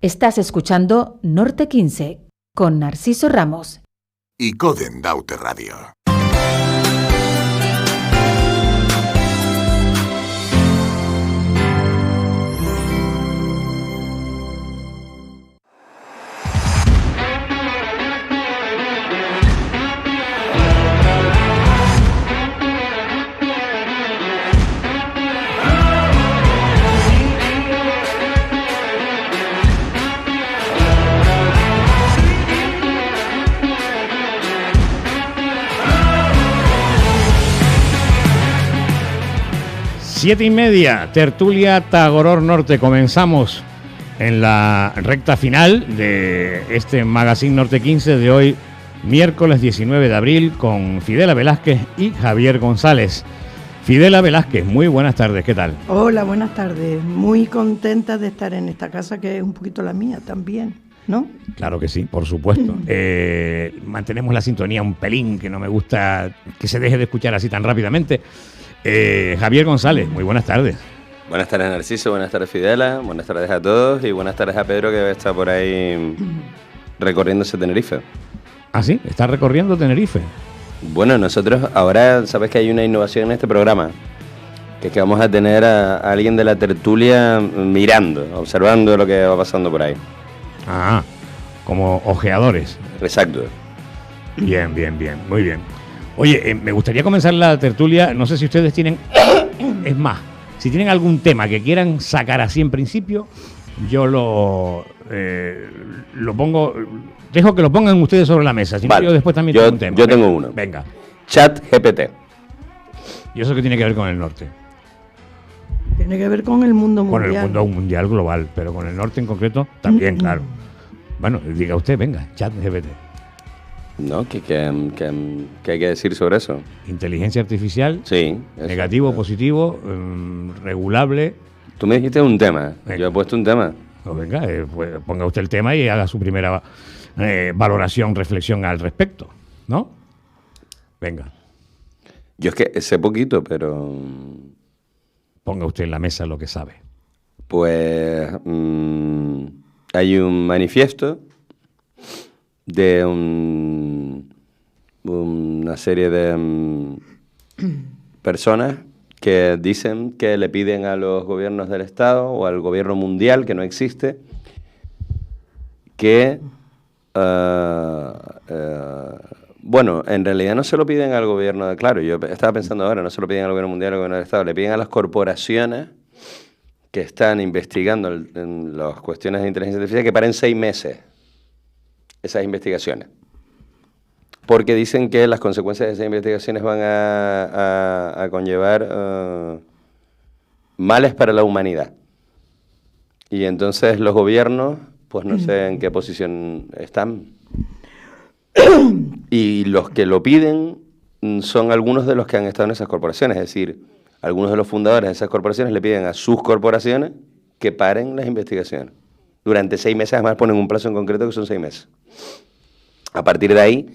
Estás escuchando Norte 15 con Narciso Ramos y Coden Daute Radio. Siete y media, tertulia Tagoror Norte. Comenzamos en la recta final de este Magazine Norte 15 de hoy, miércoles 19 de abril, con Fidela Velázquez y Javier González. Fidela Velázquez, muy buenas tardes, ¿qué tal? Hola, buenas tardes. Muy contenta de estar en esta casa, que es un poquito la mía también, ¿no? Claro que sí, por supuesto. Mantenemos la sintonía un pelín, que no me gusta que se deje de escuchar así tan rápidamente. Javier González, muy buenas tardes. Buenas tardes, Narciso, buenas tardes, Fidela, buenas tardes a todos y buenas tardes a Pedro, que está por ahí recorriéndose Tenerife. ¿Ah, sí? ¿Está recorriendo Tenerife? Bueno, nosotros ahora, sabes que hay una innovación en este programa, que es que vamos a tener a alguien de la tertulia mirando, observando lo que va pasando por ahí. Ah, como ojeadores. Exacto. Bien, muy bien. Oye, me gustaría comenzar la tertulia, no sé si ustedes tienen, es más, si tienen algún tema que quieran sacar así en principio, yo lo pongo, dejo que lo pongan ustedes sobre la mesa, si vale. No, yo después también tengo un tema. Yo tengo uno. Venga. ChatGPT. ¿Y eso qué tiene que ver con el norte? Tiene que ver con el mundo mundial. Con el mundo mundial global, pero con el norte en concreto también, claro. Bueno, diga usted, venga, ChatGPT. ¿No? ¿Qué hay que decir sobre eso? Inteligencia artificial, sí, negativo, positivo, regulable. Tú me dijiste un tema, venga. Yo he puesto un tema. Pues venga, pues ponga usted el tema y haga su primera valoración, reflexión al respecto, ¿no? Venga. Yo es que sé poquito, pero... Ponga usted en la mesa lo que sabe. Pues hay un manifiesto de una serie de personas que dicen que le piden a los gobiernos del Estado o al gobierno mundial, que no existe, que, bueno, en realidad no se lo piden al gobierno, claro, yo estaba pensando ahora, no se lo piden al gobierno mundial o al gobierno del Estado, le piden a las corporaciones que están investigando en las cuestiones de inteligencia artificial que paren 6 meses esas investigaciones, porque dicen que las consecuencias de esas investigaciones van a conllevar males para la humanidad. Y entonces los gobiernos, pues no sé en qué posición están. Y los que lo piden son algunos de los que han estado en esas corporaciones, es decir, algunos de los fundadores de esas corporaciones le piden a sus corporaciones que paren las investigaciones. Durante 6 meses, además ponen un plazo en concreto que son 6 meses. A partir de ahí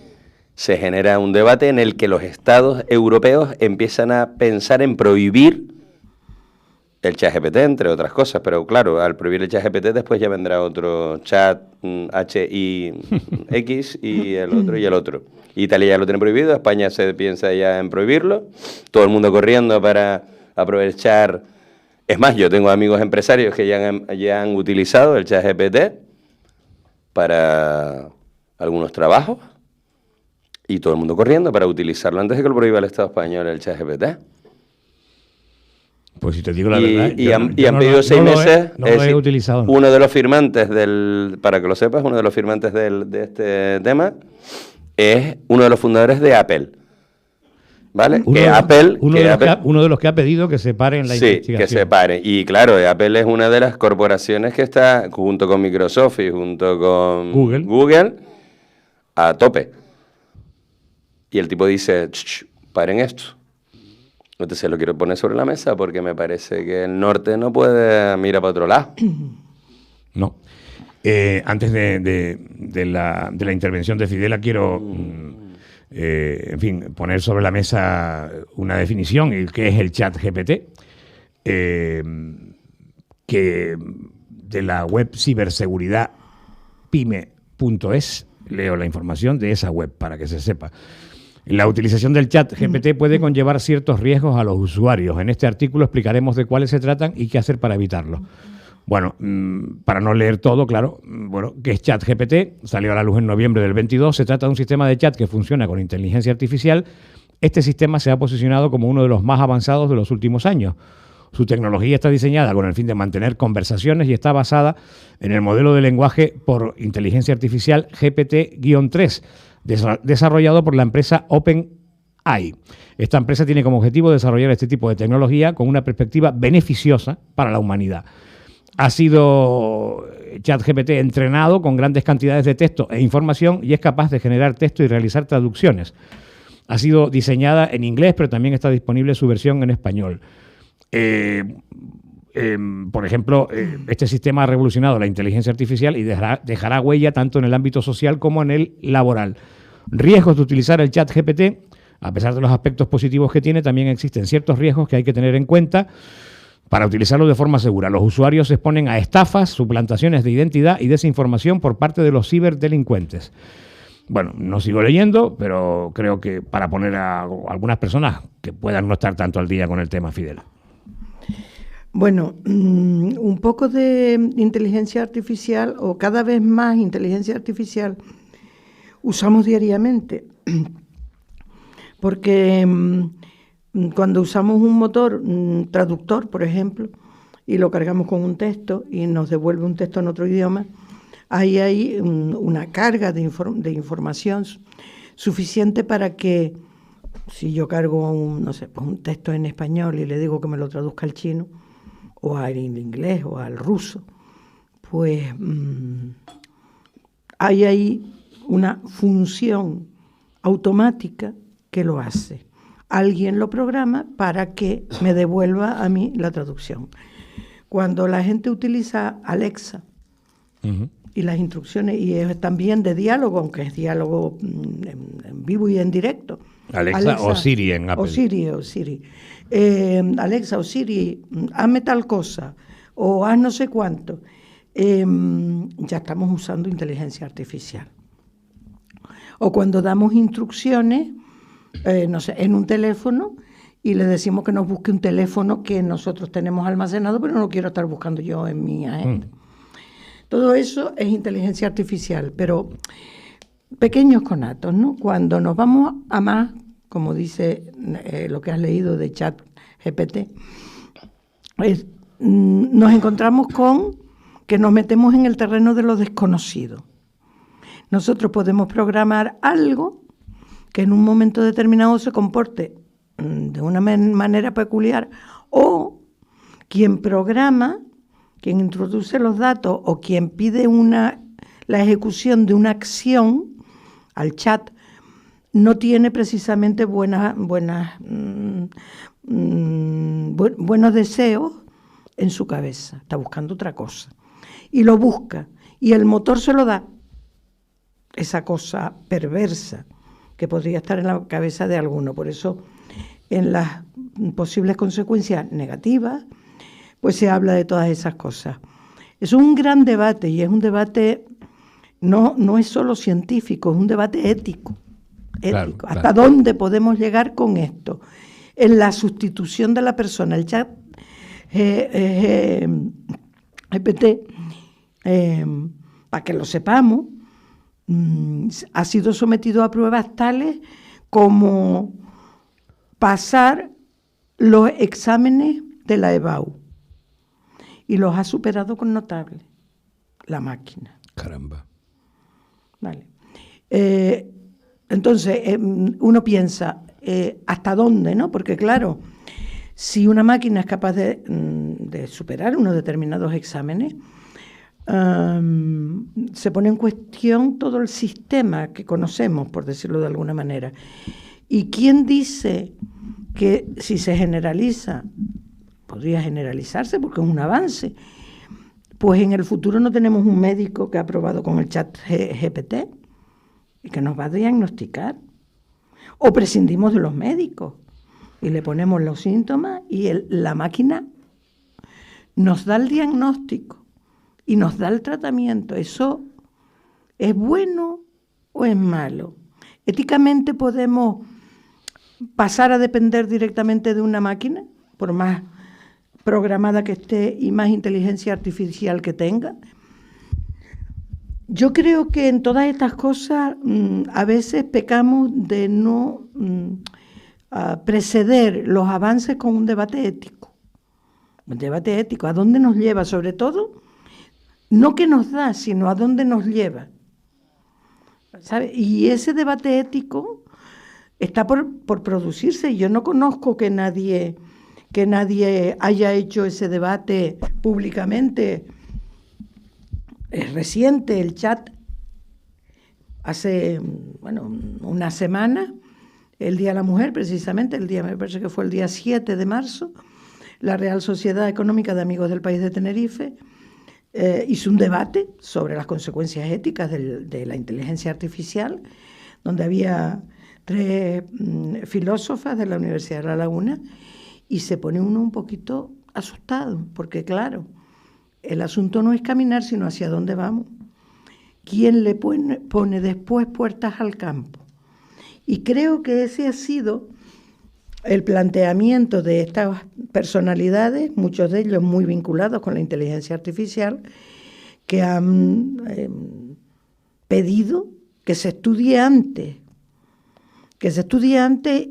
se genera un debate en el que los estados europeos empiezan a pensar en prohibir el ChatGPT, entre otras cosas. Pero claro, al prohibir el ChatGPT después ya vendrá otro chat HIX y el otro y el otro. Italia ya lo tiene prohibido, España se piensa ya en prohibirlo. Todo el mundo corriendo para aprovechar... Es más, yo tengo amigos empresarios que ya han utilizado el ChatGPT para algunos trabajos y todo el mundo corriendo para utilizarlo antes de que lo prohíba el Estado español, el ChatGPT. Pues si te digo la verdad... Y han pedido 6 meses... No lo he utilizado. Uno de los firmantes para que lo sepas, uno de los firmantes de este tema es uno de los fundadores de Apple. ¿Vale? Uno de los que ha pedido que se pare en la investigación. Sí, que se pare. Y claro, Apple es una de las corporaciones que está, junto con Microsoft y junto con Google a tope. Y el tipo dice, paren esto. Entonces lo quiero poner sobre la mesa porque me parece que el norte no puede mirar para otro lado. No. Antes de la intervención de Fidela quiero... en fin, poner sobre la mesa una definición, que es el ChatGPT, que de la web ciberseguridad pyme.es. Leo la información de esa web para que se sepa. La utilización del chat GPT puede conllevar ciertos riesgos a los usuarios. En este artículo explicaremos de cuáles se tratan y qué hacer para evitarlo. Bueno, para no leer todo, claro, ¿qué es chat GPT? Salió a la luz en noviembre del 22. Se trata de un sistema de chat que funciona con inteligencia artificial. Este sistema se ha posicionado como uno de los más avanzados de los últimos años. Su tecnología está diseñada con el fin de mantener conversaciones y está basada en el modelo de lenguaje por inteligencia artificial GPT-3, desarrollado por la empresa OpenAI. Esta empresa tiene como objetivo desarrollar este tipo de tecnología con una perspectiva beneficiosa para la humanidad. Ha sido ChatGPT entrenado con grandes cantidades de texto e información y es capaz de generar texto y realizar traducciones. Ha sido diseñada en inglés, pero también está disponible su versión en español. Por ejemplo, este sistema ha revolucionado la inteligencia artificial y dejará huella tanto en el ámbito social como en el laboral. Riesgos de utilizar el chat GPT. A pesar de los aspectos positivos que tiene, también existen ciertos riesgos que hay que tener en cuenta para utilizarlo de forma segura. Los usuarios se exponen a estafas, suplantaciones de identidad y desinformación por parte de los ciberdelincuentes. Bueno, no sigo leyendo, pero creo que para poner a algunas personas que puedan no estar tanto al día con el tema, Fidel. Bueno, un poco de inteligencia artificial, o cada vez más inteligencia artificial, usamos diariamente. Porque cuando usamos un motor traductor, por ejemplo, y lo cargamos con un texto y nos devuelve un texto en otro idioma, ahí hay una carga de información suficiente para que, si yo cargo un texto en español y le digo que me lo traduzca al chino, o al inglés, o al ruso, pues hay ahí una función automática que lo hace. Alguien lo programa para que me devuelva a mí la traducción. Cuando la gente utiliza Alexa y las instrucciones, y es también de diálogo, aunque es diálogo en vivo y en directo. Alexa o Siri en Apple. O Siri. Alexa o Siri, hazme tal cosa, o haz no sé cuánto. Ya estamos usando inteligencia artificial. O cuando damos instrucciones, en un teléfono, y le decimos que nos busque un teléfono que nosotros tenemos almacenado, pero no lo quiero estar buscando yo en mi agenda. Todo eso es inteligencia artificial, pero pequeños conatos, ¿no? Cuando nos vamos a más, como dice lo que has leído de ChatGPT, nos encontramos con que nos metemos en el terreno de lo desconocido. Nosotros podemos programar algo que en un momento determinado se comporte de una manera peculiar, o quien programa, quien introduce los datos o quien pide la ejecución de una acción al chat no tiene precisamente buenos deseos en su cabeza, está buscando otra cosa y lo busca y el motor se lo da, esa cosa perversa que podría estar en la cabeza de alguno. Por eso, en las posibles consecuencias negativas, pues se habla de todas esas cosas. Es un gran debate, y es un debate, no es solo científico, es un debate ético. Claro. ¿Hasta dónde podemos llegar con esto? En la sustitución de la persona. El chat GPT, para que lo sepamos, ha sido sometido a pruebas tales como pasar los exámenes de la EBAU, y los ha superado con notable la máquina. Caramba. Vale. Entonces, uno piensa, ¿hasta dónde, no? Porque claro, si una máquina es capaz de superar unos determinados exámenes, se pone en cuestión todo el sistema que conocemos, por decirlo de alguna manera. ¿Y quién dice que si se generaliza, podría generalizarse porque es un avance, pues en el futuro no tenemos un médico que ha probado con el chat GPT y que nos va a diagnosticar? O prescindimos de los médicos y le ponemos los síntomas y la máquina nos da el diagnóstico y nos da el tratamiento. ¿Eso es bueno o es malo? Éticamente podemos pasar a depender directamente de una máquina, por más programada que esté y más inteligencia artificial que tenga. Yo creo que en todas estas cosas a veces pecamos de no preceder los avances con un debate ético. Un debate ético, ¿a dónde nos lleva? Sobre todo, no qué nos da, sino a dónde nos lleva. ¿Sabe? Y ese debate ético está por producirse. Yo no conozco que nadie haya hecho ese debate públicamente. Es reciente el chat, hace una semana, el Día de la Mujer, precisamente, me parece que fue el día 7 de marzo, la Real Sociedad Económica de Amigos del País de Tenerife hizo un debate sobre las consecuencias éticas de la inteligencia artificial, donde había 3 filósofas de la Universidad de La Laguna, y se pone uno un poquito asustado, porque claro, el asunto no es caminar, sino hacia dónde vamos. ¿Quién le pone después puertas al campo? Y creo que ese ha sido el planteamiento de estas personalidades, muchos de ellos muy vinculados con la inteligencia artificial, que han pedido que se estudie antes.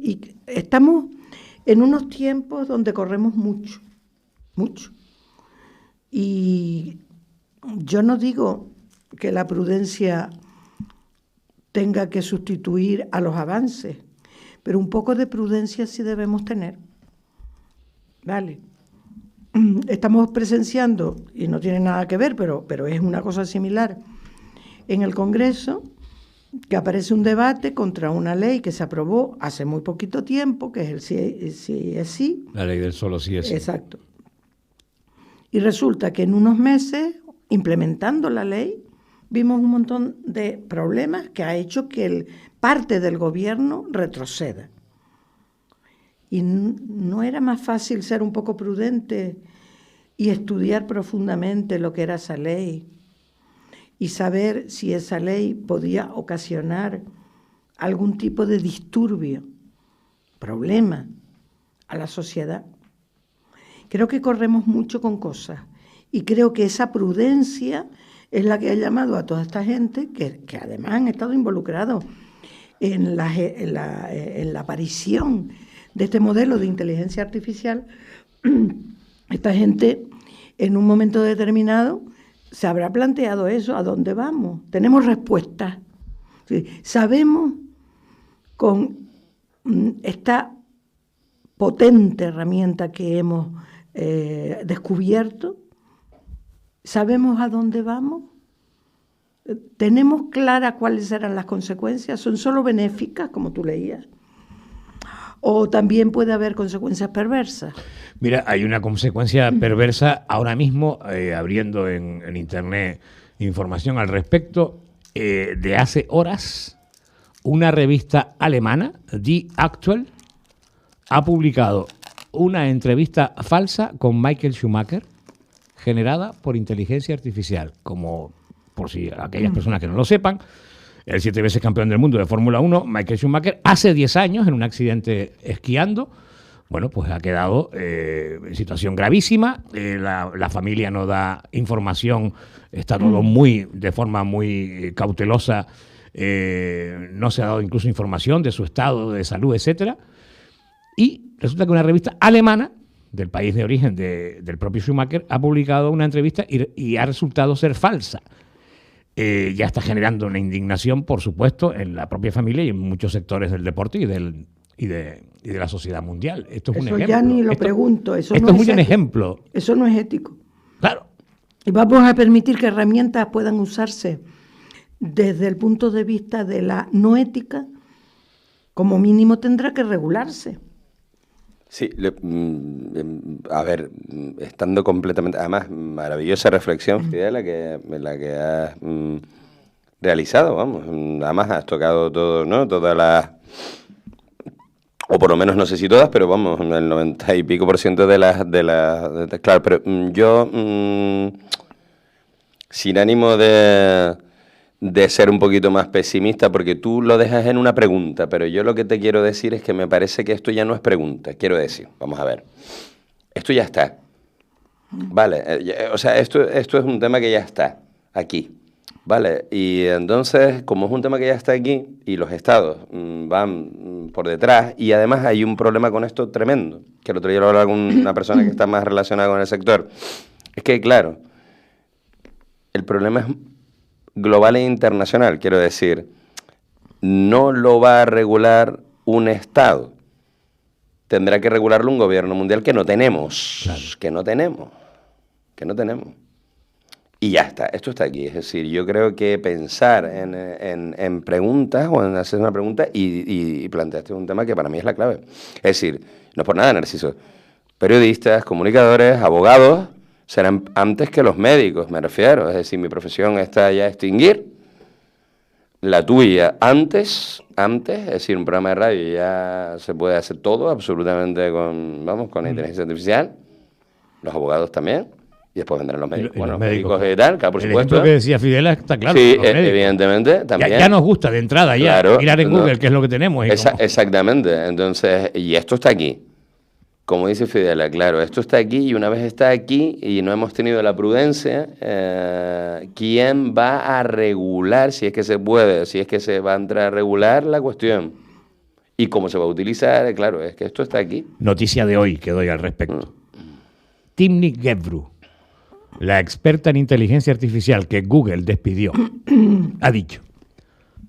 Y estamos en unos tiempos donde corremos mucho. Y yo no digo que la prudencia tenga que sustituir a los avances, pero un poco de prudencia sí debemos tener. Vale. Estamos presenciando, y no tiene nada que ver, pero es una cosa similar, en el Congreso, que aparece un debate contra una ley que se aprobó hace muy poquito tiempo, que es el sí es sí. La ley del solo sí es sí. Exacto. Y resulta que en unos meses, implementando la ley, vimos un montón de problemas que ha hecho que parte del gobierno retroceda. Y no era más fácil ser un poco prudente y estudiar profundamente lo que era esa ley y saber si esa ley podía ocasionar algún tipo de disturbio, problema a la sociedad. Creo que corremos mucho con cosas y creo que esa prudencia es la que ha llamado a toda esta gente que además han estado involucrados en la aparición de este modelo de inteligencia artificial. Esta gente en un momento determinado se habrá planteado eso, ¿a dónde vamos? Tenemos respuestas. Sí, sabemos con esta potente herramienta que hemos descubierto, sabemos a dónde vamos, tenemos claras cuáles serán las consecuencias, son solo benéficas, como tú leías, o también puede haber consecuencias perversas. Mira, hay una consecuencia perversa ahora mismo, abriendo en Internet información al respecto, de hace horas, una revista alemana, Die Aktuell, ha publicado una entrevista falsa con Michael Schumacher, generada por inteligencia artificial, como por si aquellas personas que no lo sepan, el 7 veces campeón del mundo de Fórmula 1, Michael Schumacher, hace 10 años, en un accidente esquiando, bueno, pues ha quedado en situación gravísima, la familia no da información, está todo de forma muy cautelosa, no se ha dado incluso información de su estado de salud, etcétera, y resulta que una revista alemana, del país de origen del propio Schumacher, ha publicado una entrevista y ha resultado ser falsa. Ya está generando una indignación, por supuesto, en la propia familia y en muchos sectores del deporte y de la sociedad mundial. Esto es un ejemplo. Ya ni lo pregunto. Esto no es un ejemplo. Eso no es ético. Claro. Y vamos a permitir que herramientas puedan usarse desde el punto de vista de la no ética. Como mínimo tendrá que regularse. Sí, a ver, estando completamente... Además, maravillosa reflexión, Fidel, la que has realizado, vamos. Además, has tocado todo, ¿no? Todas las... O por lo menos, no sé si todas, pero vamos, el 90 y pico % de las... Claro, pero yo... sin ánimo de ser un poquito más pesimista, porque tú lo dejas en una pregunta, pero yo lo que te quiero decir es que me parece que esto ya no es pregunta. Quiero decir, vamos a ver, esto ya está. Vale, o sea, esto es un tema que ya está aquí. Vale, y entonces, como es un tema que ya está aquí y los estados van por detrás, y además hay un problema con esto tremendo, que el otro día lo hablaba con una persona que está más relacionada con el sector, es que, claro, el problema es global e internacional, quiero decir, no lo va a regular un estado, tendrá que regularlo un gobierno mundial que no tenemos, Claro. que no tenemos. Y ya está, esto está aquí. Es decir, yo creo que pensar en preguntas o en hacer una pregunta y planteaste un tema que para mí es la clave. Es decir, no es por nada, Narciso. Periodistas, comunicadores, abogados serán antes que los médicos, me refiero. Es decir, mi profesión está ya a extinguir. La tuya antes, es decir, un programa de radio ya se puede hacer todo absolutamente con la inteligencia artificial. Los abogados también. Y después vendrán los médicos. Y Bueno, los los médicos. médicos y tal, claro, por El supuesto. ejemplo que decía Fidela está claro. Sí, los médicos. evidentemente, también. Ya nos gusta de entrada ya Claro, mirar en no. Google qué es lo que tenemos. Y como- Exactamente. Entonces, y esto está aquí. Como dice Fidela, claro, esto está aquí y una vez está aquí y no hemos tenido la prudencia, ¿quién va a regular, si es que se puede, si es que se va a entrar a regular la cuestión? ¿Y cómo se va a utilizar? Claro, es que esto está aquí. Noticia de hoy que doy al respecto. Timney Gebru, la experta en inteligencia artificial que Google despidió, ha dicho,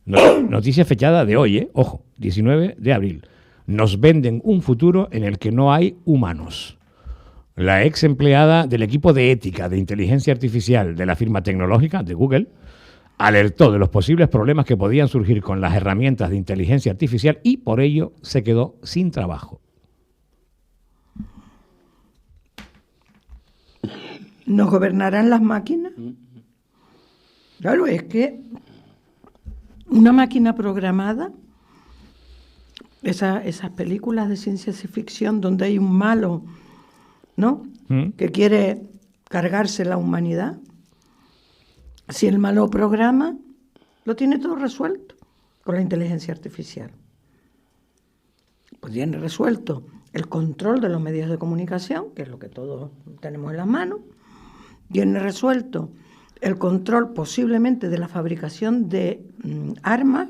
noticia fechada de hoy, ojo, 19 de abril, nos venden un futuro en el que no hay humanos. La ex empleada del equipo de ética de inteligencia artificial de la firma tecnológica de Google alertó de los posibles problemas que podían surgir con las herramientas de inteligencia artificial y por ello se quedó sin trabajo. ¿Nos gobernarán las máquinas? Claro, es que una máquina programada, esas películas de ciencia ficción donde hay un malo, ¿no? Que quiere cargarse la humanidad. Si el malo programa, lo tiene todo resuelto con la inteligencia artificial. Pues tiene resuelto el control de los medios de comunicación, que es lo que todos tenemos en las manos. Tiene resuelto el control posiblemente de la fabricación de armas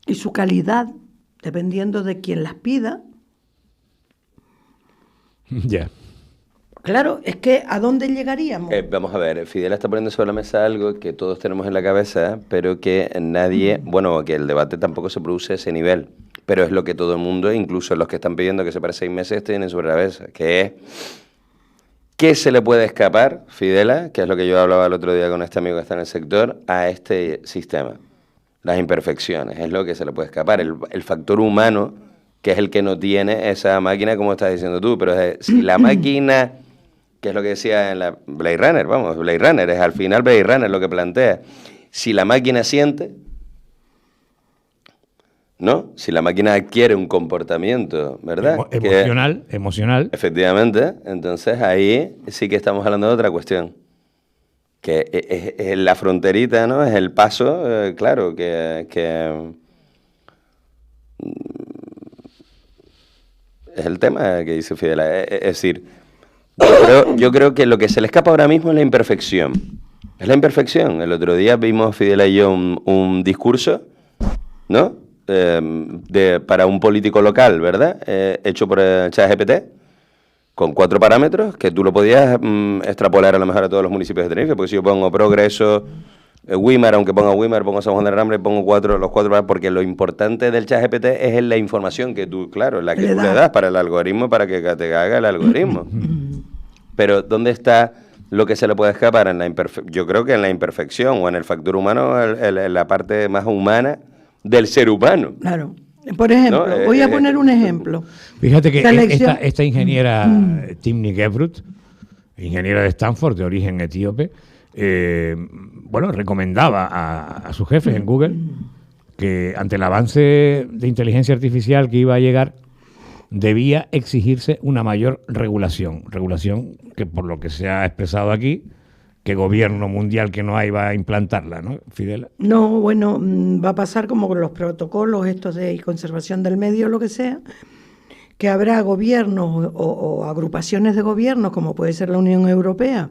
y su calidad, dependiendo de quien las pida. Ya. Claro, es que ¿a dónde llegaríamos? Vamos a ver, Fidel está poniendo sobre la mesa algo que todos tenemos en la cabeza, pero que nadie, bueno, que el debate tampoco se produce a ese nivel, pero es lo que todo el mundo, incluso los que están pidiendo que se para 6 meses, tienen sobre la mesa, que es, ¿qué se le puede escapar, Fidela, que es lo que yo hablaba el otro día con este amigo que está en el sector, a este sistema? Las imperfecciones, es lo que se le puede escapar, el factor humano, que es el que no tiene esa máquina, como estás diciendo tú, pero si la máquina... que es lo que decía en la Blade Runner, Blade Runner, es al final Blade Runner lo que plantea. Si la máquina siente, ¿no? Si la máquina adquiere un comportamiento, ¿verdad? Emocional. Efectivamente, entonces ahí sí que estamos hablando de otra cuestión. Que es la fronterita, ¿no? Es el paso, claro, que es el tema que dice Fidel. Es decir, yo creo que lo que se le escapa ahora mismo es la imperfección. Es la imperfección. El otro día vimos, Fidel y yo, un discurso, ¿no? Para un político local, ¿verdad? Hecho por ChatGPT, con 4 parámetros, que tú lo podías extrapolar a lo mejor a todos los municipios de Tenerife, porque si yo pongo Progreso, Wimar, aunque ponga Wimar, pongo San Juan del Ramble, pongo los 4, porque lo importante del ChatGPT es la información que tú, claro, la que tú le das para el algoritmo, para que te haga el algoritmo. Pero ¿dónde está lo que se le puede escapar? Yo creo que en la imperfección o en el factor humano, en la parte más humana del ser humano. Claro. Por ejemplo, ¿No? voy a poner un ejemplo. Fíjate que Selección. esta ingeniera Timney Gebru, ingeniera de Stanford, de origen etíope, recomendaba a sus jefes en Google que ante el avance de inteligencia artificial que iba a llegar, debía exigirse una mayor regulación que por lo que se ha expresado aquí, que gobierno mundial que no hay va a implantarla, ¿no, Fidel? No, bueno, va a pasar como con los protocolos estos de conservación del medio, lo que sea, que habrá gobiernos o agrupaciones de gobiernos, como puede ser la Unión Europea,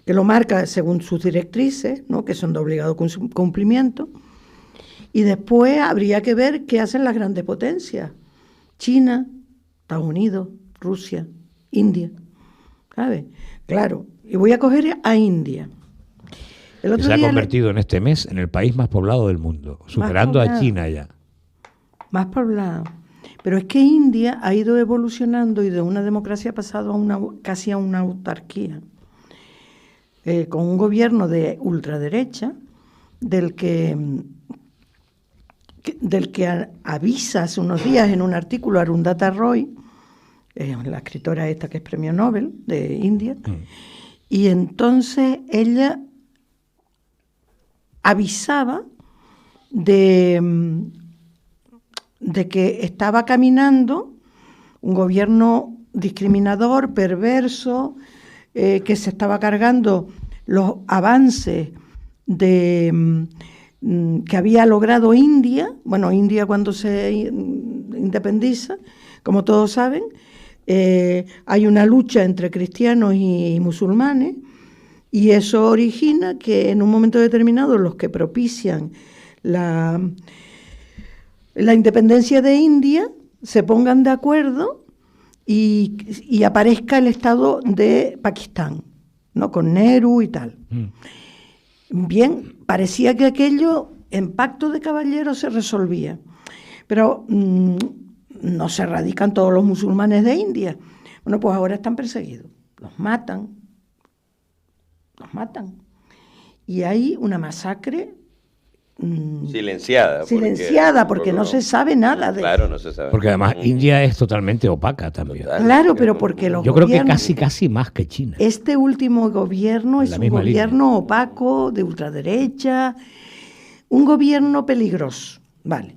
que lo marca según sus directrices, ¿no?, que son de obligado cumplimiento, y después habría que ver qué hacen las grandes potencias, China, Estados Unidos, Rusia, India, ¿sabes? Claro, y voy a coger a India. El otro Se ha día convertido en este mes en el país más poblado del mundo, superando a China ya. Más poblado. Pero es que India ha ido evolucionando y de una democracia ha pasado a casi a una autarquía, con un gobierno de ultraderecha, del que avisa hace unos días en un artículo Arundhati Roy, la escritora esta que es premio Nobel de India, y entonces ella avisaba de que estaba caminando un gobierno discriminador, perverso, que se estaba cargando los avances que había logrado India. Bueno, India cuando se independiza, como todos saben, hay una lucha entre cristianos y musulmanes, y eso origina que en un momento determinado los que propician la independencia de India se pongan de acuerdo y aparezca el Estado de Pakistán, ¿no?, con Nehru y tal. Bien, parecía que aquello en pacto de caballeros se resolvía, pero no se erradican todos los musulmanes de India. Bueno, pues ahora están perseguidos, los matan. Y hay una masacre silenciada. Porque no se sabe nada de Claro, no se sabe. Porque además India es totalmente opaca también. Total. Claro, pero porque los Yo creo que gobiernos, casi más que China. este último gobierno es La un misma gobierno opaco, de ultraderecha, un gobierno peligroso. Vale.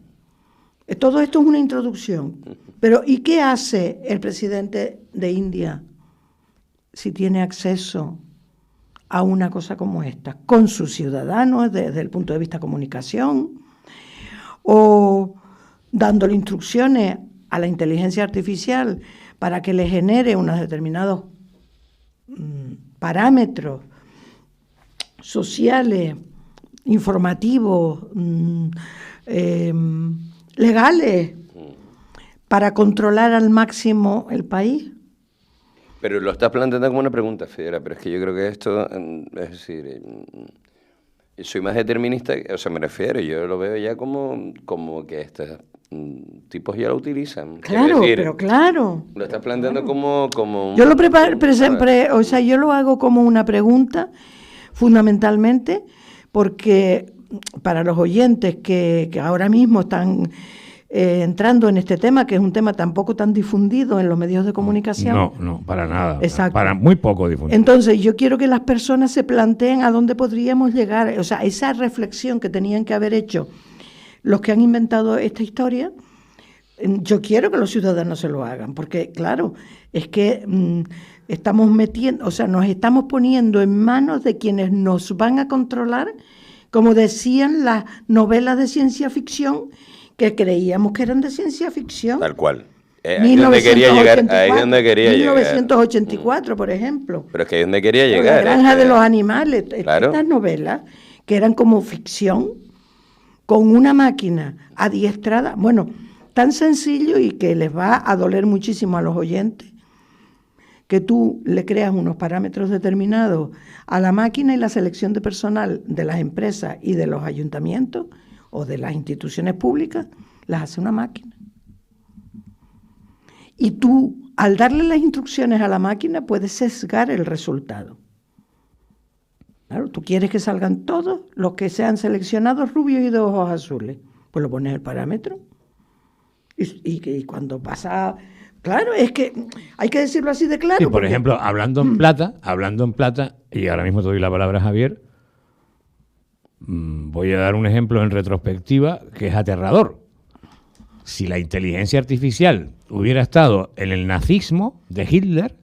Todo esto es una introducción. Pero ¿y qué hace el presidente de India si tiene acceso a una cosa como esta, con sus ciudadanos desde el punto de vista de comunicación, o dándole instrucciones a la inteligencia artificial para que le genere unos determinados parámetros sociales, informativos, legales, para controlar al máximo el país? Pero lo estás planteando como una pregunta, Fidela, pero es que yo creo que esto, es decir, soy más determinista, o sea, me refiero, yo lo veo ya como que estos tipos ya lo utilizan. Claro, decir, pero claro. Lo estás planteando como Yo lo siempre, o sea, yo lo hago como una pregunta, fundamentalmente, porque para los oyentes que ahora mismo están entrando en este tema, que es un tema tampoco tan difundido en los medios de comunicación. No, para nada. Exacto. Para muy poco difundido. Entonces, yo quiero que las personas se planteen a dónde podríamos llegar. O sea, esa reflexión que tenían que haber hecho los que han inventado esta historia, yo quiero que los ciudadanos se lo hagan, porque, claro, es que estamos metiendo, o sea, nos estamos poniendo en manos de quienes nos van a controlar, como decían las novelas de ciencia ficción, que creíamos que eran de ciencia ficción. Tal cual. Ahí es donde quería llegar. 1984, por ejemplo. Pero es que ahí es donde quería llegar. La granja de los animales. Claro. Estas novelas, que eran como ficción, con una máquina adiestrada, bueno, tan sencillo y que les va a doler muchísimo a los oyentes, que tú le creas unos parámetros determinados a la máquina y la selección de personal de las empresas y de los ayuntamientos o de las instituciones públicas, las hace una máquina. Y tú, al darle las instrucciones a la máquina, puedes sesgar el resultado. Claro, tú quieres que salgan todos los que sean seleccionados rubios y de ojos azules. Pues lo pones el parámetro. Y cuando pasa... Claro, es que hay que decirlo así de claro. Sí, por ejemplo, hablando en plata, y ahora mismo te doy la palabra a Javier, voy a dar un ejemplo en retrospectiva que es aterrador. Si la inteligencia artificial hubiera estado en el nazismo de Hitler,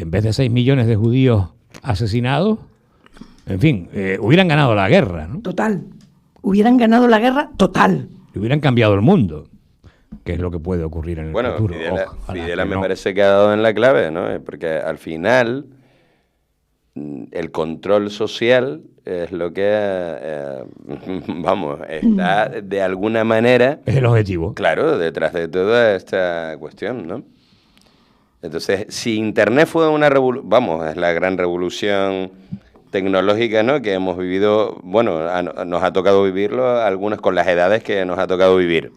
en vez de 6 millones de judíos asesinados, en fin, hubieran ganado la guerra, ¿no? Total. Hubieran ganado la guerra total. Y hubieran cambiado el mundo, que es lo que puede ocurrir en el futuro. Fidela me parece que ha dado en la clave, ¿no? Porque al final el control social es lo que, vamos, está de alguna manera... Es el objetivo. Claro, detrás de toda esta cuestión, ¿no? Entonces, si Internet fue una revolución, vamos, es la gran revolución tecnológica, ¿no?, que hemos vivido, bueno, nos ha tocado vivirlo, algunas con las edades que nos ha tocado vivir.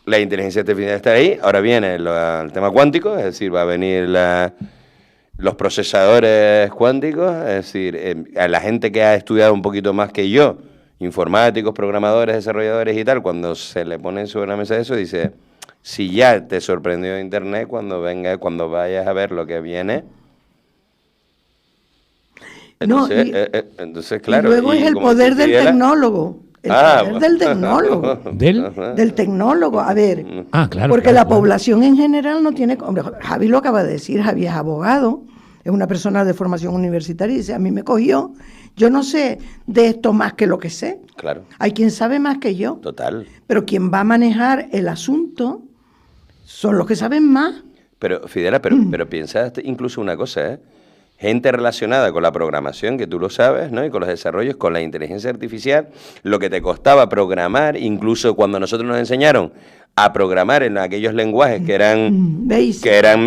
La inteligencia artificial está ahí, ahora viene el tema cuántico, es decir, va a venir los procesadores cuánticos, es decir, a la gente que ha estudiado un poquito más que yo, informáticos, programadores, desarrolladores y tal, cuando se le pone sobre la mesa eso, dice, si ya te sorprendió Internet, cuando vayas a ver lo que viene... Entonces, entonces claro. Y luego es el poder del tecnólogo. El poder del tecnólogo. Del tecnólogo. A ver. Claro. Porque la población en general no tiene... Hombre, Javi lo acaba de decir, Javi es abogado, es una persona de formación universitaria y dice, a mí me cogió, yo no sé de esto más que lo que sé. Claro. Hay quien sabe más que yo. Total. Pero quien va a manejar el asunto son los que saben más. Pero, Fidela, pero piensa incluso una cosa, ¿eh? Gente relacionada con la programación, que tú lo sabes, ¿no? Y con los desarrollos, con la inteligencia artificial, lo que te costaba programar, incluso cuando nosotros nos enseñaron a programar en aquellos lenguajes que eran,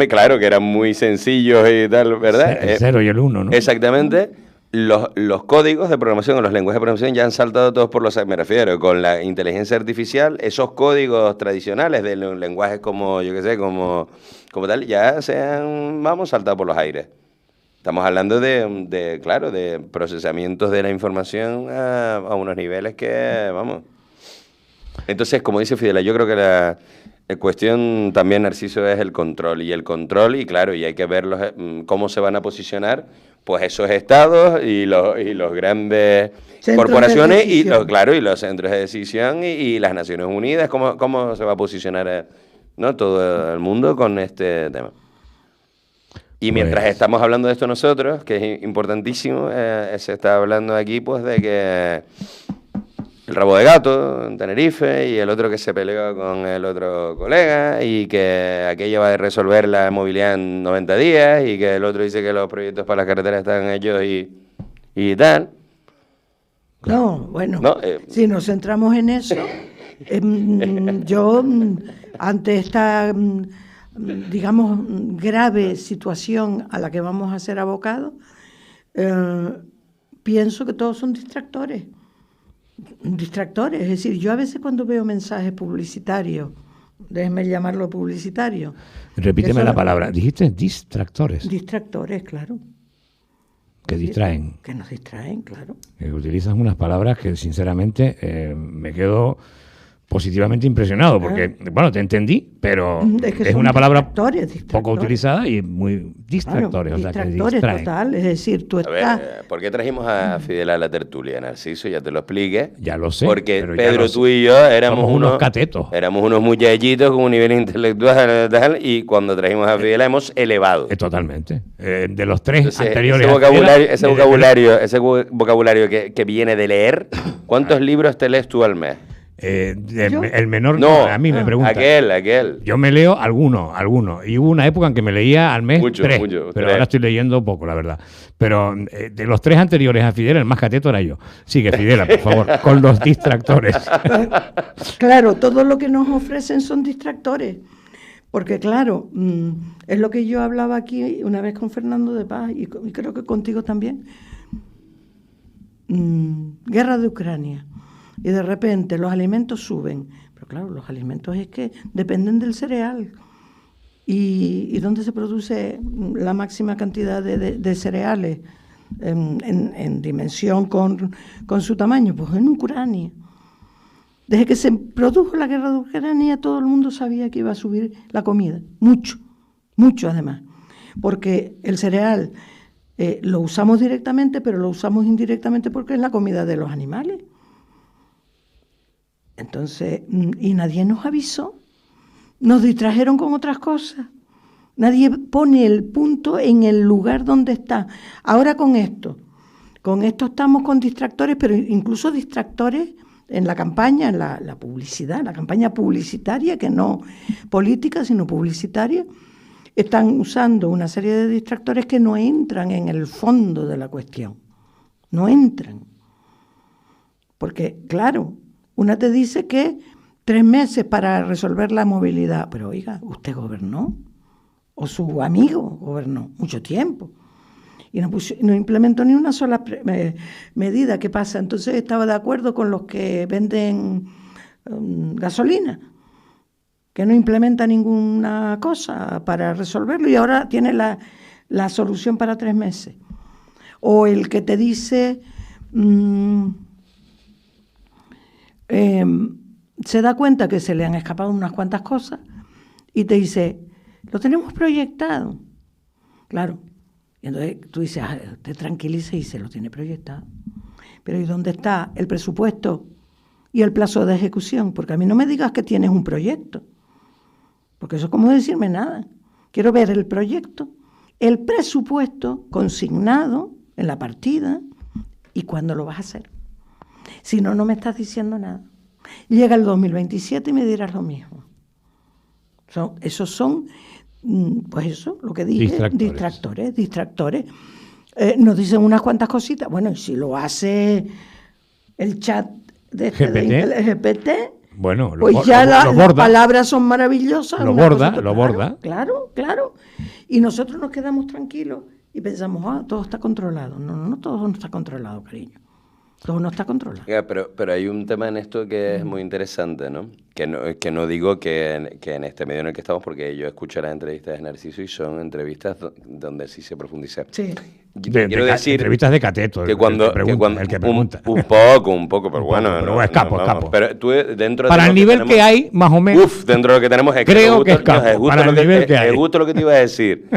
claro, que eran muy sencillos y tal, ¿verdad? El 0 y el 1, ¿no? Exactamente. Los códigos de programación o los lenguajes de programación ya han saltado todos por los... Me refiero, con la inteligencia artificial, esos códigos tradicionales de los lenguajes como, yo qué sé, como tal, ya se han, saltado por los aires. Estamos hablando de procesamientos de la información a unos niveles que, vamos... Entonces, como dice Fidela, yo creo que la cuestión también, Narciso, es el control. Y claro, y hay que ver cómo se van a posicionar pues esos estados y los grandes corporaciones y los centros de decisión y las Naciones Unidas, cómo se va a posicionar, ¿no?, todo el mundo con este tema. Y mientras estamos hablando de esto nosotros, que es importantísimo, se está hablando aquí pues de que el rabo de gato en Tenerife y el otro que se peleó con el otro colega y que aquello va a resolver la movilidad en 90 días y que el otro dice que los proyectos para las carreteras están hechos y tal. No, bueno, si nos centramos en eso, yo ante esta... digamos, grave situación a la que vamos a ser abocados, pienso que todos son distractores. Es decir, yo a veces cuando veo mensajes publicitarios, déjenme llamarlo publicitario. Repíteme la palabra, dijiste distractores. Distractores, claro. Que distraen. Que nos distraen, claro. Que utilizas unas palabras que sinceramente me quedo positivamente impresionado, porque, bueno, te entendí, pero es una palabra poco utilizada y muy distractores. Claro, o sea, distractores, que distraen. Total, es decir, tú estás... ver, ¿por qué trajimos a Fidela a la tertulia, Narciso? Ya te lo expliqué. Ya lo sé. Porque Pedro, tú y yo éramos unos catetos. Éramos unos muchachitos con un nivel intelectual tal, y cuando trajimos a Fidela hemos elevado. Totalmente. De los tres Entonces, anteriores... Ese vocabulario que viene de leer, ¿cuántos libros te lees tú al mes? El menor, no, a mí me pregunta. Aquel. Yo me leo alguno. Y hubo una época en que me leía al mes tres, pero ahora estoy leyendo poco, la verdad. Pero de los tres anteriores a Fidela, el más cateto era yo. Sigue, Fidela, por favor, con los distractores. Claro, todo lo que nos ofrecen son distractores. Porque claro, es lo que yo hablaba aquí una vez con Fernando de Paz y creo que contigo también. Guerra de Ucrania. Y de repente los alimentos suben. Pero claro, los alimentos es que dependen del cereal. ¿Y dónde se produce la máxima cantidad de cereales en dimensión con su tamaño? Pues en Ucrania. Desde que se produjo la guerra de Ucrania, todo el mundo sabía que iba a subir la comida. Mucho además. Porque el cereal lo usamos directamente, pero lo usamos indirectamente porque es la comida de los animales. Entonces, y nadie nos avisó, nos distrajeron con otras cosas. Nadie pone el punto en el lugar donde está. Ahora con esto estamos con distractores, pero incluso distractores en la campaña, en la publicidad, la campaña publicitaria, que no política, sino publicitaria, están usando una serie de distractores que no entran en el fondo de la cuestión. No entran. Porque, claro, una te dice que 3 meses para resolver la movilidad. Pero, oiga, usted gobernó, o su amigo gobernó mucho tiempo. Y no implementó ni una sola medida. ¿Qué pasa? Entonces estaba de acuerdo con los que venden gasolina, que no implementa ninguna cosa para resolverlo y ahora tiene la solución para 3 meses. O el que te dice, se da cuenta que se le han escapado unas cuantas cosas y te dice, lo tenemos proyectado. Claro. Y entonces tú dices, te tranquiliza y se lo tiene proyectado. Pero ¿y dónde está el presupuesto y el plazo de ejecución? Porque a mí no me digas que tienes un proyecto, porque eso es como decirme nada. Quiero ver el proyecto, el presupuesto consignado en la partida y cuándo lo vas a hacer. Si no, no me estás diciendo nada. Llega el 2027 y me dirás lo mismo. Esos son... Pues eso, lo que dije, distractores. Nos dicen unas cuantas cositas. Bueno, y si lo hace el chat de GPT, bueno, pues ya las palabras son maravillosas. Lo borda. Claro. Y nosotros nos quedamos tranquilos y pensamos, todo está controlado. No, todo no está controlado, cariño. Todo no está controlado. Pero hay un tema en esto que es muy interesante, ¿no? Que no digo que en este medio en el que estamos, porque yo escucho las entrevistas de Narciso y son entrevistas donde sí se profundiza. Sí. Quiero decir entrevistas de cateto, que cuando el que pregunta. Un poco, pero bueno. Pero escapo. Pero tú dentro para de el nivel que hay, más o menos. Dentro de lo que tenemos es creo que escapo. Es justo lo que te iba a decir.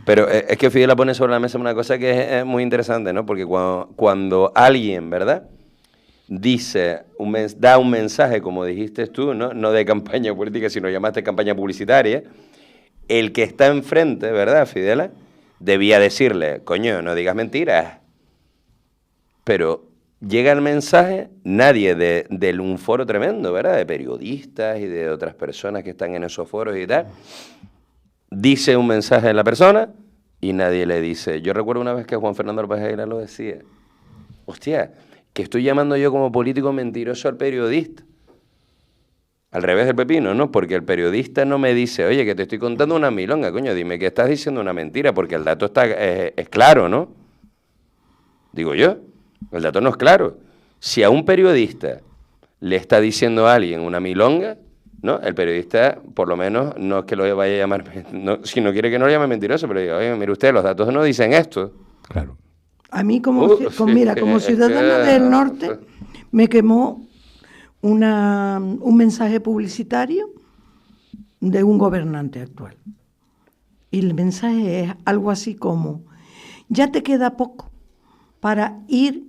Pero es que Fidela pone sobre la mesa una cosa que es muy interesante, ¿no? Porque cuando alguien, ¿verdad?, da un mensaje, como dijiste tú, no de campaña política, sino llamaste campaña publicitaria, el que está enfrente, ¿verdad, Fidela?, debía decirle, coño, no digas mentiras. Pero llega el mensaje, nadie de un foro tremendo, ¿verdad?, de periodistas y de otras personas que están en esos foros y tal, dice un mensaje de la persona y nadie le dice. Yo recuerdo una vez que Juan Fernando López Aguilar lo decía. Hostia, que estoy llamando yo como político mentiroso al periodista. Al revés del pepino, ¿no? Porque el periodista no me dice, oye, que te estoy contando una milonga, coño, dime que estás diciendo una mentira, porque el dato es claro, ¿no? Digo yo, el dato no es claro. Si a un periodista le está diciendo a alguien una milonga, ¿no? El periodista, por lo menos, no es que lo vaya a llamar, si no quiere que no lo llame mentiroso, pero diga, oye, mire usted, los datos no dicen esto. Claro. A mí, como ciudadana del norte, me quemó un mensaje publicitario de un gobernante actual. Y el mensaje es algo así como, ya te queda poco para ir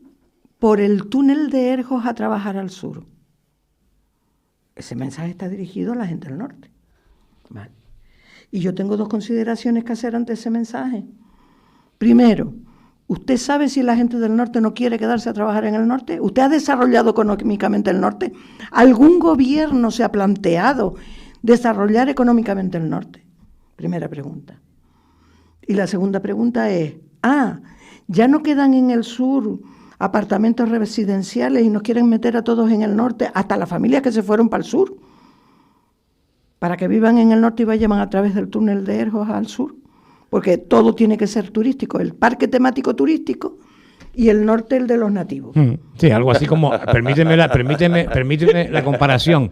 por el túnel de Erjos a trabajar al sur. Ese mensaje está dirigido a la gente del norte. Vale. Y yo tengo 2 consideraciones que hacer ante ese mensaje. Primero, ¿usted sabe si la gente del norte no quiere quedarse a trabajar en el norte? ¿Usted ha desarrollado económicamente el norte? ¿Algún gobierno se ha planteado desarrollar económicamente el norte? Primera pregunta. Y la segunda pregunta es, ¿ya no quedan en el sur apartamentos residenciales y nos quieren meter a todos en el norte, hasta las familias que se fueron para el sur, para que vivan en el norte y vayan a través del túnel de Erjos al sur? Porque todo tiene que ser turístico, el parque temático turístico y el norte el de los nativos. Sí, algo así como, permíteme la comparación,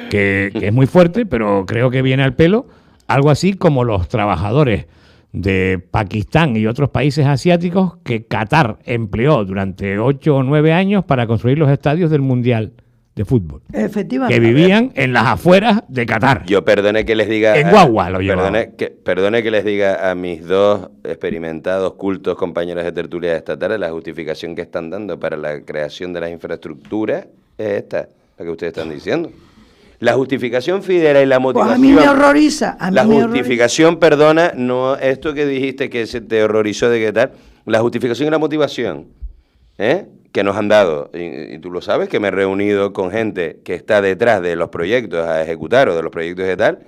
que es muy fuerte, pero creo que viene al pelo, algo así como los trabajadores de Pakistán y otros países asiáticos que Qatar empleó durante 8 o 9 años para construir los estadios del Mundial de fútbol. Efectivamente. Que vivían en las afueras de Qatar. Yo perdone que les diga... En guagua lo llevaban. Perdone que les diga a mis 2 experimentados, cultos compañeros de tertulia de esta tarde, la justificación que están dando para la creación de las infraestructuras es esta, la que ustedes están diciendo. La justificación, Fidela, y la Pues motivación... a mí me horroriza. La justificación, perdona, no esto que dijiste que se te horrorizó de qué tal. La justificación y la motivación que nos han dado, y tú lo sabes, que me he reunido con gente que está detrás de los proyectos a ejecutar o de los proyectos de tal,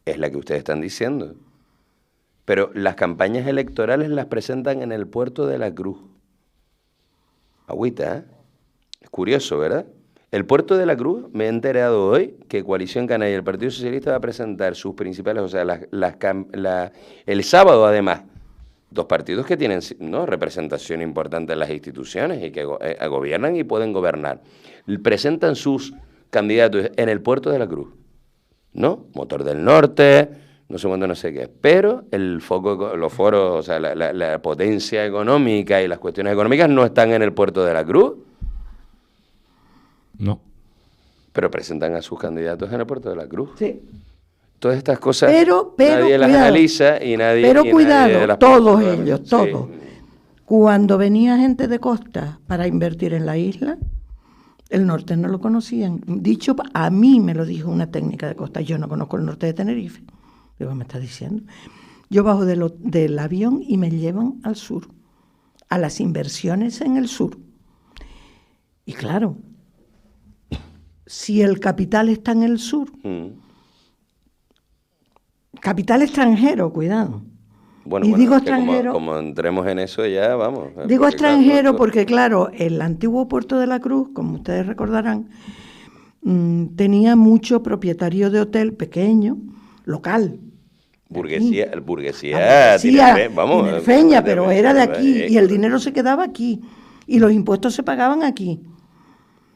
es la que ustedes están diciendo. Pero las campañas electorales las presentan en el puerto de la Cruz. Agüita, ¿eh? Es curioso, ¿verdad? El puerto de la Cruz, me he enterado hoy que Coalición Canaria y el Partido Socialista va a presentar sus principales, o sea, el sábado además, dos partidos que tienen, ¿no?, representación importante en las instituciones y que gobiernan y pueden gobernar. Presentan sus candidatos en el puerto de la Cruz, ¿no? Motor del Norte, no sé cuándo, no sé qué. Pero el foco, los foros, o sea, la potencia económica y las cuestiones económicas no están en el puerto de la Cruz. No. Pero presentan a sus candidatos en el puerto de la Cruz. Sí. Todas estas cosas Pero nadie las cuidado, analiza y nadie... Pero y cuidado, nadie las todos pone. ellos, Sí. todos. Cuando venía gente de costa para invertir en la isla, el norte no lo conocían. Dicho, a mí me lo dijo una técnica de costa. Yo no conozco el norte de Tenerife. Digo, ¿me estás diciendo? Yo bajo del avión y me llevan al sur, a las inversiones en el sur. Y claro, si el capital está en el sur, capital extranjero, cuidado. Bueno, Y digo es que extranjero. como entremos en eso ya, vamos. Digo porque, extranjero claro, porque, claro, el antiguo puerto de la Cruz, como ustedes recordarán, tenía mucho propietario de hotel pequeño, local. burguesía, Burguesía vamos. tinerfeña, pero era de aquí, y el dinero se quedaba aquí, y los impuestos se pagaban aquí.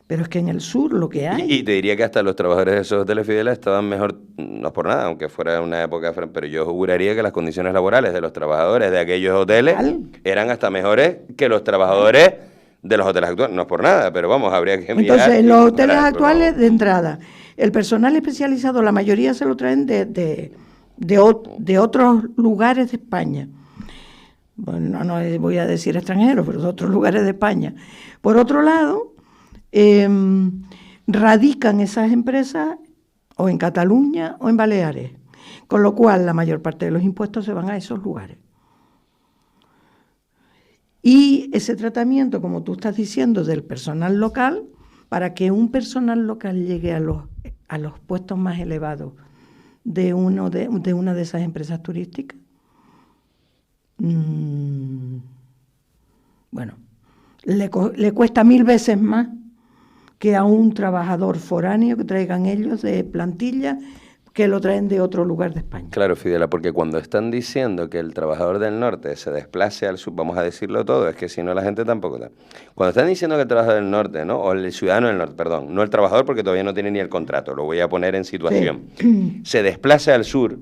Pero es que en el sur lo que hay... Y te diría que hasta los trabajadores de esos hoteles, Fidela, estaban mejor, no es por nada, aunque fuera una época, pero yo juraría que las condiciones laborales de los trabajadores de aquellos hoteles eran hasta mejores que los trabajadores de los hoteles actuales. No es por nada, pero vamos, habría que mirar. Entonces, en los hoteles comparar, actuales, pero... de entrada, el personal especializado, la mayoría se lo traen de otros lugares de España. Bueno, no voy a decir extranjeros, pero de otros lugares de España. Por otro lado, radican esas empresas o en Cataluña o en Baleares, con lo cual la mayor parte de los impuestos se van a esos lugares. Y ese tratamiento, como tú estás diciendo, del personal local, para que un personal local llegue a los puestos más elevados de una de esas empresas turísticas, bueno, le cuesta 1000 veces más que a un trabajador foráneo que traigan ellos de plantilla, que lo traen de otro lugar de España. Claro, Fidela, porque cuando están diciendo que el trabajador del norte se desplace al sur, vamos a decirlo todo, es que si no la gente tampoco está. Cuando están diciendo que el trabajador del norte, ¿no? O el ciudadano del norte, perdón, no el trabajador porque todavía no tiene ni el contrato, lo voy a poner en situación, se desplace al sur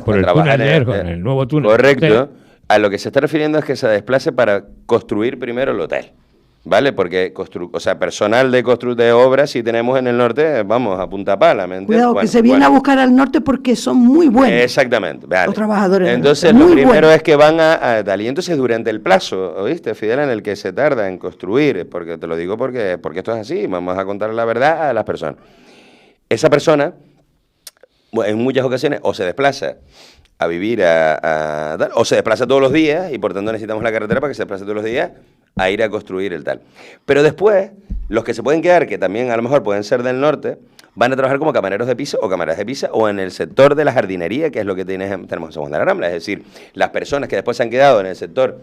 Por a el trabajar túnel con el nuevo túnel. Correcto. A lo que se está refiriendo es que se desplace para construir primero el hotel. ¿Vale? Porque personal de obras si tenemos en el norte, vamos, a punta pala, ¿me entiendes? Cuidado, que se viene a buscar al norte porque son muy buenos. Exactamente, vale. Los trabajadores. Entonces, lo primero es que van a tal. Y entonces, durante el plazo, ¿oíste, Fidel, en el que se tarda en construir, porque te lo digo porque esto es así, vamos a contar la verdad a las personas. Esa persona, en muchas ocasiones, o se desplaza a vivir o se desplaza todos los días, y por tanto necesitamos la carretera para que se desplace todos los días a ir a construir el tal. Pero después, los que se pueden quedar, que también a lo mejor pueden ser del norte, van a trabajar como camareros de piso o camareras de pizza o en el sector de la jardinería, que es lo que tenemos en Segunda Rambla. Es decir, las personas que después se han quedado en el sector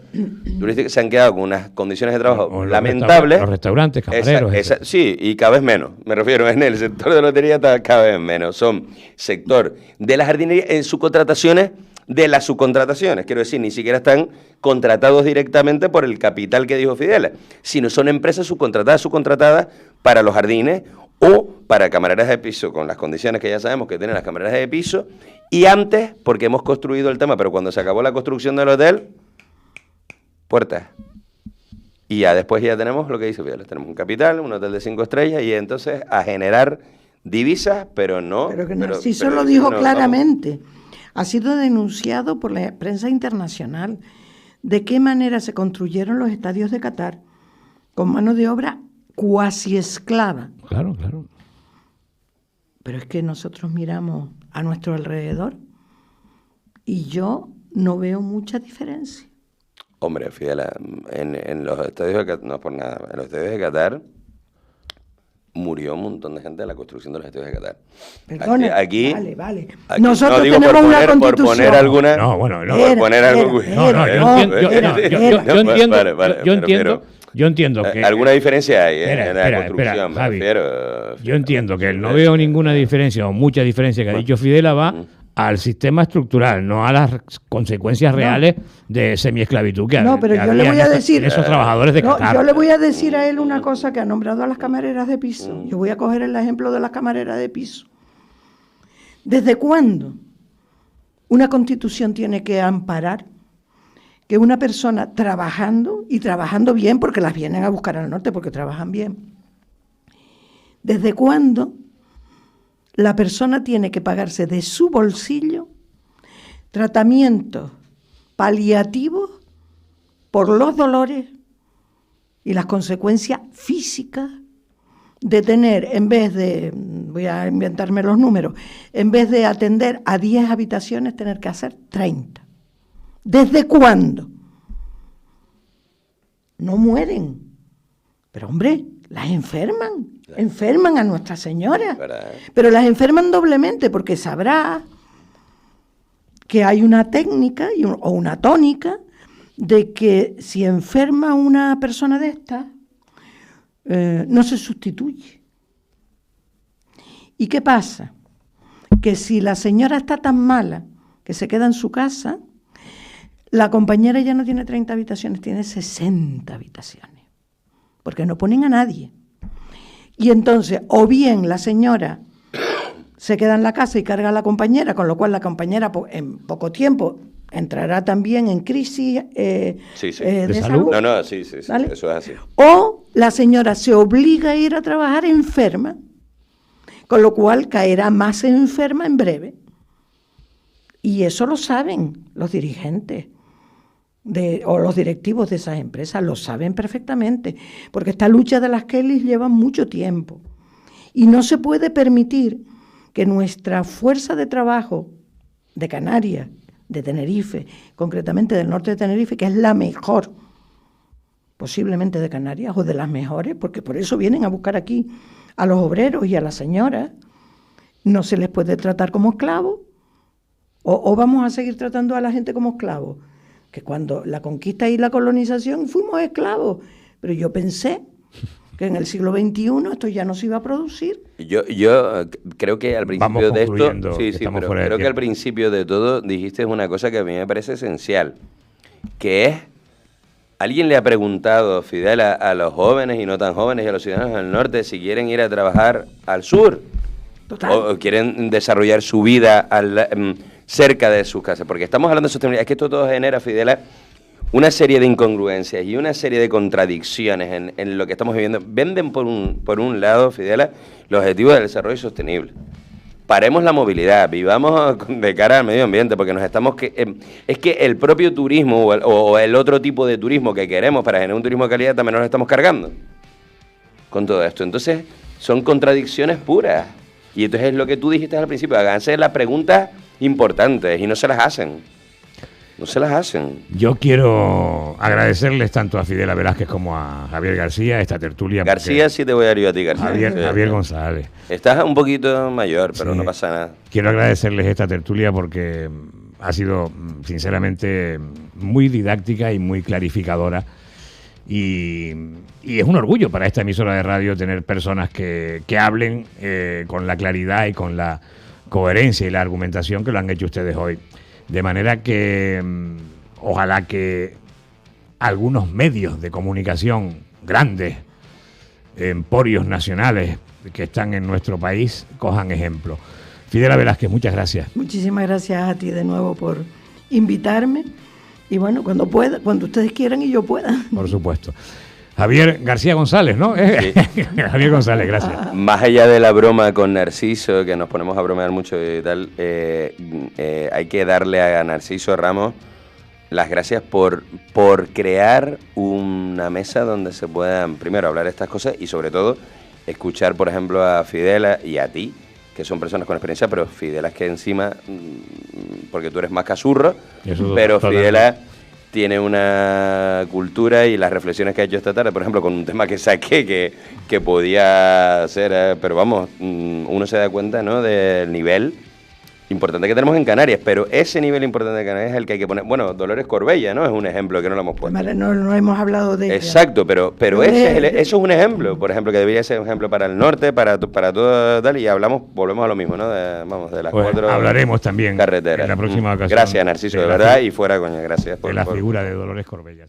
turístico se han quedado con unas condiciones de trabajo lamentables. Los restaurantes, camareros. Sí, y cada vez menos. Me refiero, en el sector de la lotería cada vez menos. Son sector de la jardinería en subcontrataciones de las subcontrataciones. Quiero decir, ni siquiera están contratados directamente por el capital que dijo Fidel, sino son empresas subcontratadas para los jardines o para camareras de piso, con las condiciones que ya sabemos que tienen las camareras de piso, y antes, porque hemos construido el tema, pero cuando se acabó la construcción del hotel, puertas. Y ya después ya tenemos lo que dice Fidel, tenemos un capital, un hotel de 5 estrellas, y entonces a generar divisas, pero no... Pero que Narciso lo dijo claramente. Ha sido denunciado por la prensa internacional de qué manera se construyeron los estadios de Qatar con mano de obra cuasi esclava. Claro, claro. Pero es que nosotros miramos a nuestro alrededor y yo no veo mucha diferencia. Hombre, Fidela, en los estadios de Qatar, no por nada, en los estadios de Qatar murió un montón de gente en la construcción de los estadios de Qatar. Perdona, aquí, vale. aquí Nosotros no, digo, tenemos por una poner, constitución. Por poner alguna... No, bueno, no. Por poner algo... Yo entiendo que... Alguna diferencia hay en la Espera, construcción, me Javi. refiero. Yo entiendo que no veo ninguna diferencia o mucha diferencia que ha dicho Fidela va al sistema estructural, no a las consecuencias reales de semiesclavitud que No, pero que yo le voy a decir... en esos trabajadores de No, Qatar. yo le voy a decir a él una cosa que ha nombrado a las camareras de piso. Yo voy a coger el ejemplo de las camareras de piso. ¿Desde cuándo una constitución tiene que amparar que una persona trabajando, y trabajando bien, porque las vienen a buscar al norte porque trabajan bien? ¿Desde cuándo la persona tiene que pagarse de su bolsillo tratamientos paliativos por los dolores y las consecuencias físicas de tener, en vez de, voy a inventarme los números, en vez de atender a 10 habitaciones, tener que hacer 30? ¿Desde cuándo? No mueren, pero hombre, las enferman a Nuestra Señora, pero las enferman doblemente porque sabrá que hay una técnica o una tónica de que si enferma una persona de estas, no se sustituye. ¿Y qué pasa? Que si la señora está tan mala que se queda en su casa, la compañera ya no tiene 30 habitaciones, tiene 60 habitaciones, porque no ponen a nadie. Y entonces, o bien la señora se queda en la casa y carga a la compañera, con lo cual la compañera en poco tiempo entrará también en crisis de salud. No, sí, ¿vale? Eso es así. O la señora se obliga a ir a trabajar enferma, con lo cual caerá más enferma en breve. Y eso lo saben los dirigentes o los directivos de esas empresas, lo saben perfectamente, porque esta lucha de las Kellys lleva mucho tiempo. Y no se puede permitir que nuestra fuerza de trabajo de Canarias, de Tenerife, concretamente del norte de Tenerife, que es la mejor posiblemente de Canarias, o de las mejores, porque por eso vienen a buscar aquí a los obreros y a las señoras, no se les puede tratar como esclavos, o vamos a seguir tratando a la gente como esclavos, que cuando la conquista y la colonización fuimos esclavos, pero yo pensé que en el siglo XXI esto ya no se iba a producir. Yo creo que al principio de esto, pero creo que al principio de todo dijiste una cosa que a mí me parece esencial, que es, ¿alguien le ha preguntado, Fidel, a los jóvenes y no tan jóvenes y a los ciudadanos del norte si quieren ir a trabajar al sur? Total. O quieren desarrollar su vida cerca de sus casas? Porque estamos hablando de sostenibilidad. Es que esto todo genera, Fidela, una serie de incongruencias y una serie de contradicciones en lo que estamos viviendo. Venden por un lado, Fidela, los objetivos del desarrollo sostenible. Paremos la movilidad, vivamos de cara al medio ambiente, porque nos estamos... es que el propio turismo o el otro tipo de turismo que queremos para generar un turismo de calidad también nos lo estamos cargando con todo esto. Entonces, son contradicciones puras. Y entonces es lo que tú dijiste al principio, háganse las preguntas importantes y no se las hacen. No se las hacen. Yo quiero agradecerles tanto a Fidela Velázquez como a Javier García esta tertulia. García sí te voy a dar yo a ti, García. Javier González. Estás un poquito mayor, pero no pasa nada. Quiero agradecerles esta tertulia porque ha sido, sinceramente, muy didáctica y muy clarificadora. Y es un orgullo para esta emisora de radio tener personas que hablen con la claridad y con la coherencia y la argumentación que lo han hecho ustedes hoy. De manera que ojalá que algunos medios de comunicación grandes, emporios nacionales que están en nuestro país, cojan ejemplo. Fidela Velázquez, muchas gracias. Muchísimas gracias a ti de nuevo por invitarme. Y bueno, cuando ustedes quieran y yo pueda. Por supuesto. Javier García González, ¿no? Sí. Javier González, gracias. Más allá de la broma con Narciso, que nos ponemos a bromear mucho y tal, hay que darle a Narciso Ramos las gracias por crear una mesa donde se puedan, primero, hablar estas cosas y, sobre todo, escuchar, por ejemplo, a Fidela y a ti, que son personas con experiencia, pero Fidela es que encima, porque tú eres más casurro, pero Fidela tiene una cultura y las reflexiones que ha hecho esta tarde, por ejemplo, con un tema que saqué que podía ser, pero vamos, uno se da cuenta, ¿no?, del nivel importante que tenemos en Canarias, pero ese nivel importante de Canarias es el que hay que poner. Bueno, Dolores Corbella, ¿no?, es un ejemplo que no lo hemos puesto. No hemos hablado de ella. Exacto, pero eso es un ejemplo, por ejemplo, que debería ser un ejemplo para el norte, para todo tal, y volvemos a lo mismo, ¿no? De las pues 4 hablaremos también carreteras. en la próxima ocasión. Gracias, Narciso, de verdad, y fuera coña, gracias por la figura de Dolores Corbella.